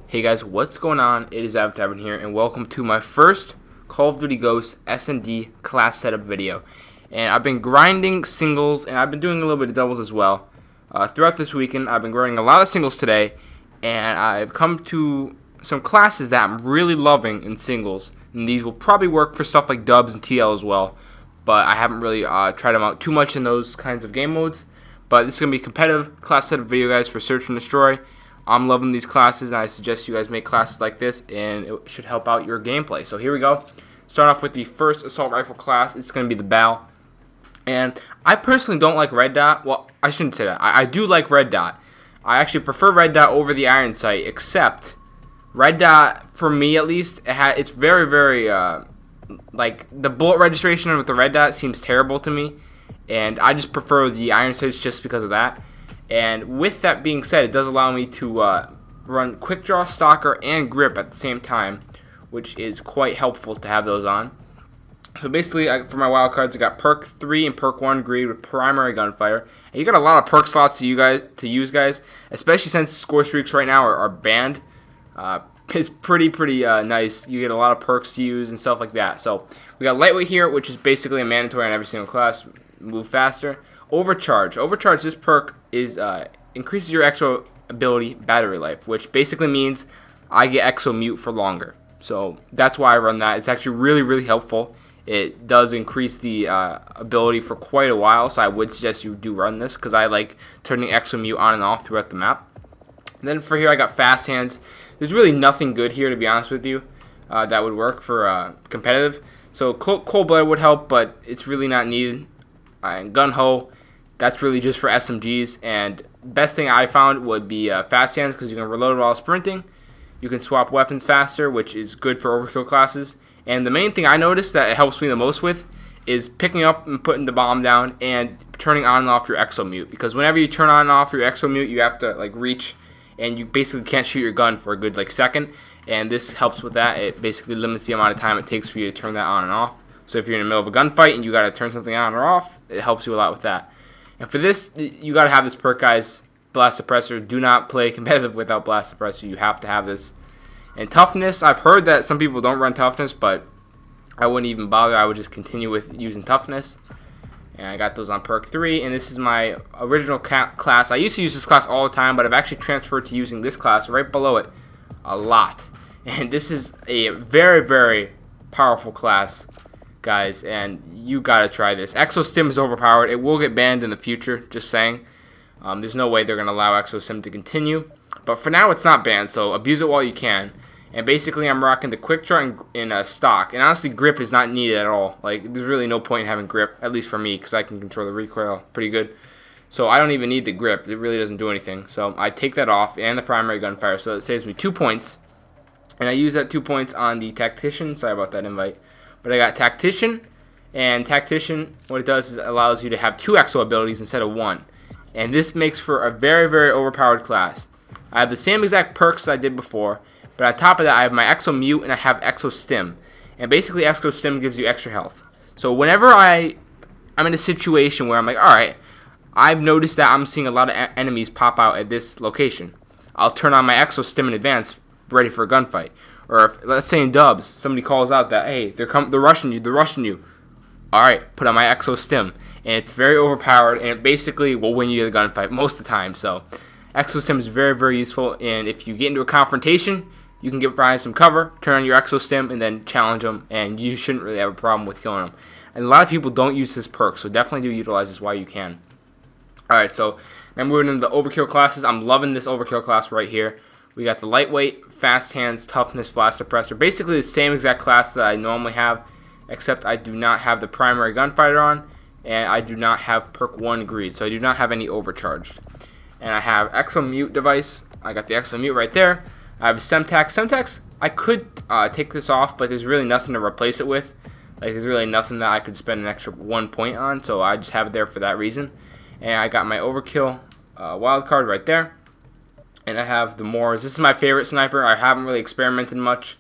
Hey guys, what's going on? It is Tavern here, and welcome to my first Call of Duty Ghosts SnD class setup video. And I've been grinding singles, and I've been doing a little bit of doubles as well. Throughout this weekend, I've been grinding a lot of singles today, and I've come to some classes that I'm really loving in singles. And these will probably work for stuff like dubs and TL as well, but I haven't really tried them out too much in those kinds of game modes. But this is going to be a competitive class setup video, guys, for Search and Destroy. I'm loving these classes, and I suggest you guys make classes like this, and it should help out your gameplay. So here we go. Start off with the first assault rifle class. It's going to be the BAL. And I personally don't like red dot. Well, I shouldn't say that. I do like red dot. I actually prefer red dot over the iron sight, except red dot, for me at least, it's very, like, the bullet registration with the red dot seems terrible to me. And I just prefer the iron sights just because of that. And with that being said, it does allow me to run quick draw, stalker, and grip at the same time, which is quite helpful to have those on. So basically, for my wild cards, I got perk 3 and perk 1 greed with primary gunfire. And you got a lot of perk slots to use, guys, especially since score streaks right now are banned. It's pretty nice. You get a lot of perks to use and stuff like that. So we got lightweight here, which is basically a mandatory on every single class. Move faster. Overcharge. Overcharge, this perk is increases your exo ability battery life, which basically means I get exo mute for longer. So that's why I run that. It's actually really helpful. It does increase the ability for quite a while, so I would suggest you do run this because I like turning exo mute on and off throughout the map. And then for here, I got fast hands. There's really nothing good here, to be honest with you, that would work for competitive. So cold blood would help, but it's really not needed. And gun ho, that's really just for SMGs. And best thing I found would be fast hands, because you can reload while sprinting. You can swap weapons faster, which is good for overkill classes. And the main thing I noticed that it helps me the most with is picking up and putting the bomb down and turning on and off your exo mute. Because whenever you turn on and off your exo mute, you have to like reach, and you basically can't shoot your gun for a good second. And this helps with that. It basically limits the amount of time it takes for you to turn that on and off. So if you're in the middle of a gunfight and you got to turn something on or off, it helps you a lot with that. And for this, you got to have this perk, guys. Blast Suppressor. Do not play competitive without Blast Suppressor. You have to have this. And Toughness, I've heard that some people don't run Toughness, but I wouldn't even bother. I would just continue with using Toughness. And I got those on perk 3. And this is my original class. I used to use this class all the time, but I've actually transferred to using this class right below it a lot. And this is a very powerful class, guys, and you gotta try this. Exo Stim is overpowered. It will get banned in the future, just saying. There's no way they're gonna allow Exo Stim to continue, but for now it's not banned, so abuse it while you can. And basically I'm rocking the quick draw in stock, and honestly grip is not needed at all. Like, there's really no point in having grip, at least for me, because I can control the recoil pretty good. So I don't even need the grip. It really doesn't do anything. So I take that off, and the primary gunfire, so it saves me 2 points. And I use that 2 points on the Tactician. Sorry about that invite. But I got Tactician, and Tactician, what it does is it allows you to have 2 exo abilities instead of 1. And this makes for a very overpowered class. I have the same exact perks that I did before, but on top of that I have my exo mute and I have exo stim. And basically exo stim gives you extra health. So whenever I'm in a situation where I'm like, alright, I've noticed that I'm seeing a lot of enemies pop out at this location, I'll turn on my exo stim in advance, ready for a gunfight. Or if, let's say in dubs, somebody calls out that, hey, they're rushing you. Alright, put on my exo stim. And it's very overpowered, and it basically will win you the gunfight most of the time. So, exo stim is very useful, and if you get into a confrontation, you can give Brian some cover, turn on your exo stim, and then challenge them, and you shouldn't really have a problem with killing them. And a lot of people don't use this perk, so definitely do utilize this while you can. Alright, so now moving into the overkill classes. I'm loving this overkill class right here. We got the lightweight, fast hands, toughness, blast suppressor. Basically the same exact class that I normally have, except I do not have the primary gunfighter on, and I do not have perk 1 greed, so I do not have any overcharged. And I have exo mute device. I got the exo mute right there. I have Semtax. Semtax, I could take this off, but there's really nothing to replace it with. Like, there's really nothing that I could spend an extra 1 point on, so I just have it there for that reason. And I got my overkill wild card right there. And I have the Moors. This is my favorite sniper. I haven't really experimented much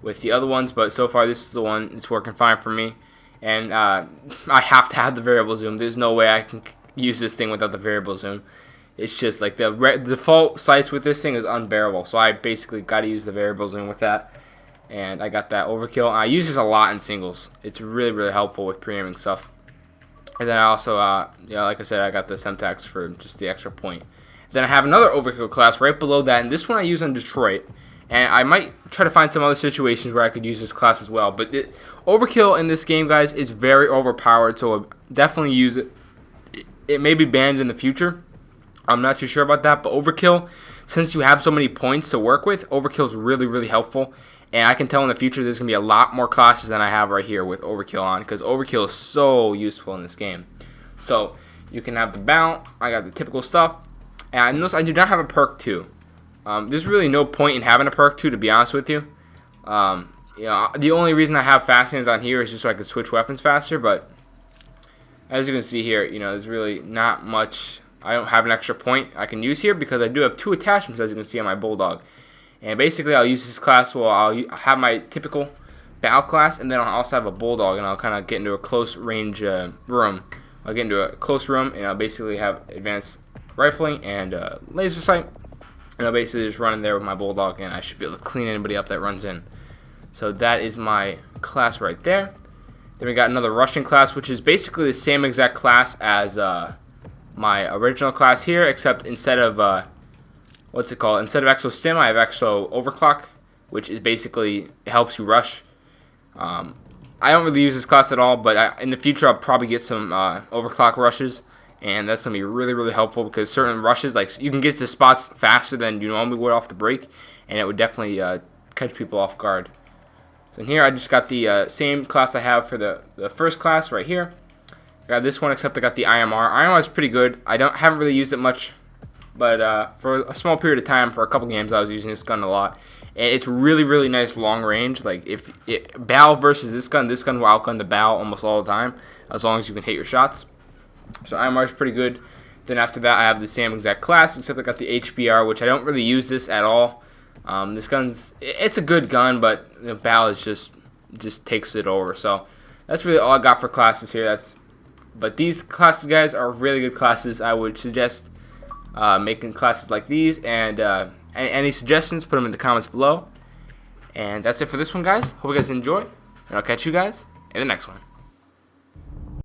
with the other ones, but so far this is the one. It's working fine for me. And I have to have the variable zoom. There's no way I can use this thing without the variable zoom. it's just like the default sights with this thing is unbearable. So I basically got to use the variables in with that. And I got that overkill. I use this a lot in singles. It's really, really helpful with pre-aiming stuff. And then I also, like I said, I got the Semtax for just the extra point. Then I have another overkill class right below that, and this one I use on Detroit. And I might try to find some other situations where I could use this class as well. But overkill in this game, guys, is very overpowered, so I'll definitely use it. It may be banned in the future. I'm not too sure about that, but overkill, since you have so many points to work with, overkill is really, really helpful. And I can tell in the future there's going to be a lot more classes than I have right here with overkill on, because overkill is so useful in this game. So you can have the bounce. I got the typical stuff. And I notice I do not have a perk 2. There's really no point in having a perk 2, to be honest with you. The only reason I have fast hands on here is just so I can switch weapons faster. But as you can see here, there's really not much. I don't have an extra point I can use here because I do have 2 attachments, as you can see on my Bulldog. And basically, I'll use this class. Well, I'll have my typical battle class, and then I'll also have a Bulldog, and I'll kind of get into a close range room. I'll get into a close room, and I'll basically have advanced rifling and laser sight. And I'll basically just run in there with my Bulldog, and I should be able to clean anybody up that runs in. So that is my class right there. Then we got another Russian class, which is basically the same exact class as my original class here, except instead of instead of Exo Stim, I have Exo Overclock, which is basically helps you rush. I don't really use this class at all, but in the future I'll probably get some overclock rushes, and that's gonna be really, really helpful because certain rushes, like you can get to spots faster than you normally would off the break, and it would definitely catch people off guard. So in here I just got the same class I have for the first class right here. I got this one, except I got the IMR. IMR is pretty good. Haven't really used it much. But for a small period of time, for a couple games, I was using this gun a lot. And it's really, really nice long range. Like, if BAL versus this gun will outgun the BAL almost all the time, as long as you can hit your shots. So IMR is pretty good. Then after that, I have the same exact class, except I got the HBR, which I don't really use this at all. This it's a good gun, but BAL is just takes it over. So that's really all I got for classes here. But these classes, guys, are really good classes. I would suggest making classes like these, and any suggestions, put them in the comments below. And that's it for this one, guys. Hope you guys enjoy, and I'll catch you guys in the next one.